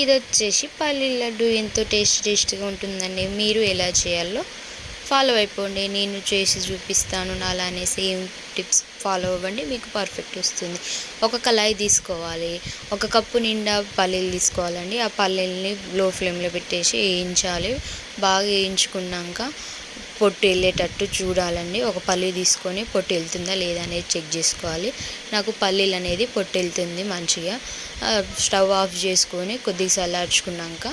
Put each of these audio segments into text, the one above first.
ఇది వచ్చేసి పల్లి లడ్డు ఎంతో టేస్టీగా ఉంటుందండి. మీరు ఎలా చేయాలో ఫాలో అయిపోండి. నేను చేసి చూపిస్తాను. అలానే సేమ్ టిప్స్ ఫాలో అవ్వండి, మీకు పర్ఫెక్ట్ వస్తుంది. ఒక కళాయి తీసుకోవాలి, ఒక కప్పు నిండా పల్లీలు తీసుకోవాలండి. ఆ పల్లీలని లో ఫ్లేమ్లో పెట్టేసి వేయించాలి. బాగా వేయించుకున్నాక పొట్టు వెళ్ళేటట్టు చూడాలండి. ఒక పల్లి తీసుకొని పొట్టు వెళ్తుందా లేదా అనేది చెక్ చేసుకోవాలి. నాకు పల్లీలు అనేది పొట్టు వెళ్తుంది మంచిగా. స్టవ్ ఆఫ్ చేసుకొని కొద్దిగా చల్లార్చుకున్నాక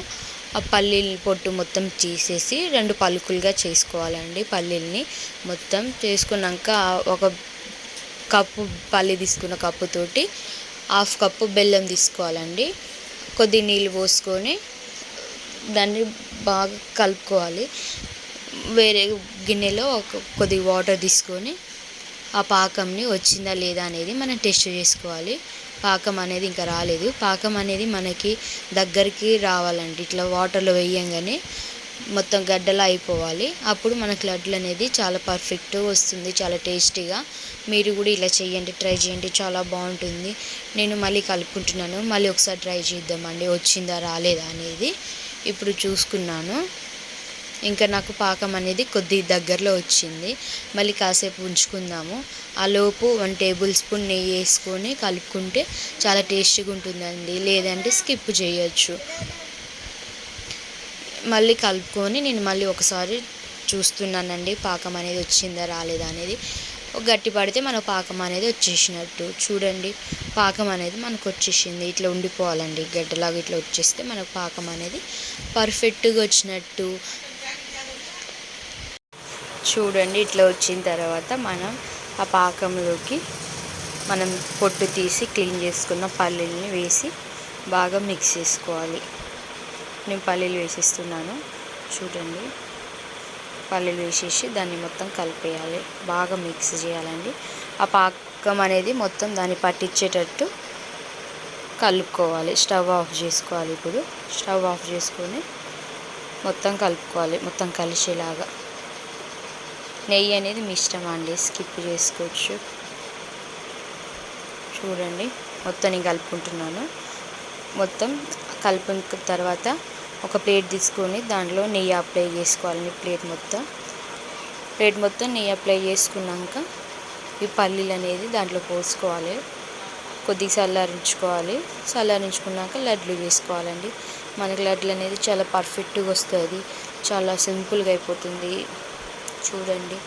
ఆ పల్లీల పొట్టు మొత్తం తీసేసి 2 పలుకులుగా చేసుకోవాలండి. పల్లీల్ని మొత్తం చేసుకున్నాక ఒక కప్పు పల్లి తీసుకున్న కప్పుతోటి 1/2 కప్పు బెల్లం తీసుకోవాలండి. కొద్ది నీళ్ళు పోసుకొని దాన్ని బాగా కలుపుకోవాలి. వేరే గిన్నెలో కొద్ది వాటర్ తీసుకొని ఆ పాకంని వచ్చిందా లేదా అనేది మనం టెస్ట్ చేసుకోవాలి. పాకం అనేది ఇంకా రాలేదు. పాకం అనేది మనకి దగ్గరికి రావాలండి. ఇట్లా వాటర్లో వేయంగానే మొత్తం గడ్డలా అయిపోవాలి. అప్పుడు మనకి లడ్లు అనేది చాలా పర్ఫెక్ట్గా వస్తుంది, చాలా టేస్టీగా. మీరు కూడా ఇలా చేయండి, ట్రై చేయండి, చాలా బాగుంటుంది. నేను మళ్ళీ కలుపుకుంటున్నాను. మళ్ళీ ఒకసారి ట్రై చేద్దామండి వచ్చిందా రాలేదా అనేది. ఇప్పుడు చూసుకున్నాను. ఇంకా నాకు పాకం అనేది కొద్ది దగ్గరలో వచ్చింది. మళ్ళీ కాసేపు ఉంచుకుందాము. ఆలోపు 1 టేబుల్ స్పూన్ నెయ్యి వేసుకొని కలుపుకుంటే చాలా టేస్టీగా ఉంటుందండి. లేదంటే స్కిప్ చేయొచ్చు. మళ్ళీ కలుపుకొని నేను మళ్ళీ ఒకసారి చూస్తున్నానండి పాకం అనేది వచ్చిందా రాలేదా అనేది. గట్టి పడితే మన పాకం అనేది వచ్చేసినట్టు. చూడండి, పాకం అనేది మనకు వచ్చేసింది. ఇట్లా ఉండిపోవాలండి, గడ్డలాగా ఇట్లా వచ్చేస్తే మనకు పాకం అనేది పర్ఫెక్ట్గా వచ్చినట్టు. చూడండి, ఇట్లా వచ్చిన తర్వాత మనం ఆ పాకంలోకి మనం పొట్టు తీసి క్లీన్ చేసుకున్న పల్లీలని వేసి బాగా మిక్స్ చేసుకోవాలి. నేను పల్లీలు వేసిస్తున్నాను. చూడండి, పల్లీలు వేసేసి దాన్ని మొత్తం కలిపేయాలి, బాగా మిక్స్ చేయాలండి. ఆ పాకం అనేది మొత్తం దాన్ని పట్టించేటట్టు కలుపుకోవాలి. స్టవ్ ఆఫ్ చేసుకోవాలి. ఇప్పుడు స్టవ్ ఆఫ్ చేసుకొని మొత్తం కలుపుకోవాలి, మొత్తం కలిసేలాగా. నెయ్యి అనేది మీ ఇష్టం అండి, స్కిప్ చేసుకోవచ్చు. చూడండి, మొత్తం నేను కలుపుకుంటున్నాను. మొత్తం కలిపిన తర్వాత ఒక ప్లేట్ తీసుకొని దాంట్లో నెయ్యి అప్లై చేసుకోవాలండి. ప్లేట్ మొత్తం నెయ్యి అప్లై చేసుకున్నాక ఈ పల్లీలు అనేది దాంట్లో పోసుకోవాలి. కొద్దిగా చల్లారించుకున్నాక లడ్లు వేసుకోవాలండి. మనకి లడ్లు అనేది చాలా పర్ఫెక్ట్గా వస్తుంది, చాలా సింపుల్గా అయిపోతుంది. చూడండి,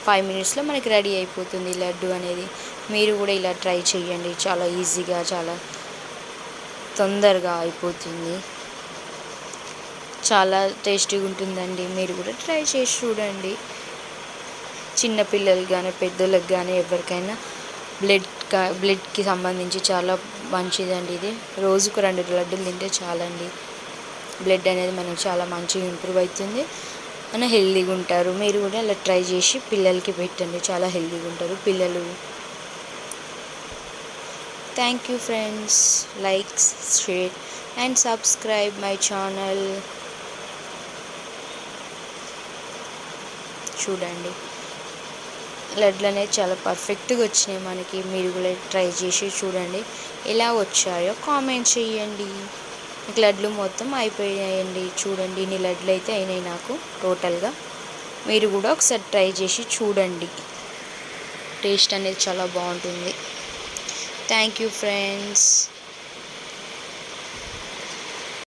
5 మినిట్స్లో మనకి రెడీ అయిపోతుంది లడ్డు అనేది. మీరు కూడా ఇలా ట్రై చేయండి, చాలా ఈజీగా, చాలా తొందరగా అయిపోతుంది, చాలా టేస్టీగా ఉంటుందండి. మీరు కూడా ట్రై చేసి చూడండి. చిన్నపిల్లలు కానీ పెద్దోళ్ళకి కానీ ఎవరికైనా బ్లడ్కి సంబంధించి చాలా మంచిదండి ఇది. రోజుకు 2 లడ్డులు తింటే చాలండి. బ్లడ్ అనేది మనకు చాలా మంచిగా ఇంప్రూవ్ అవుతుంది, మన హెల్తీగా ఉంటారు. మీరు కూడా అలా ట్రై చేసి పిల్లలకి పెట్టండి, చాలా హెల్తీగా ఉంటారు పిల్లలు. Thank you friends. Like, share and subscribe my channel. చూడండి, లడ్లు అనేది చాలా పర్ఫెక్ట్గా వచ్చినాయి మనకి. మీరు కూడా ట్రై చేసి చూడండి, ఎలా వచ్చాయో కామెంట్ చేయండి. లడ్లు మొత్తం అయిపోయాయండి. చూడండి, ఇన్ని లడ్లు అయితే అయినాయి నాకు టోటల్గా. మీరు కూడా ఒకసారి ట్రై చేసి చూడండి, టేస్ట్ అనేది చాలా బాగుంటుంది. Thank you friends.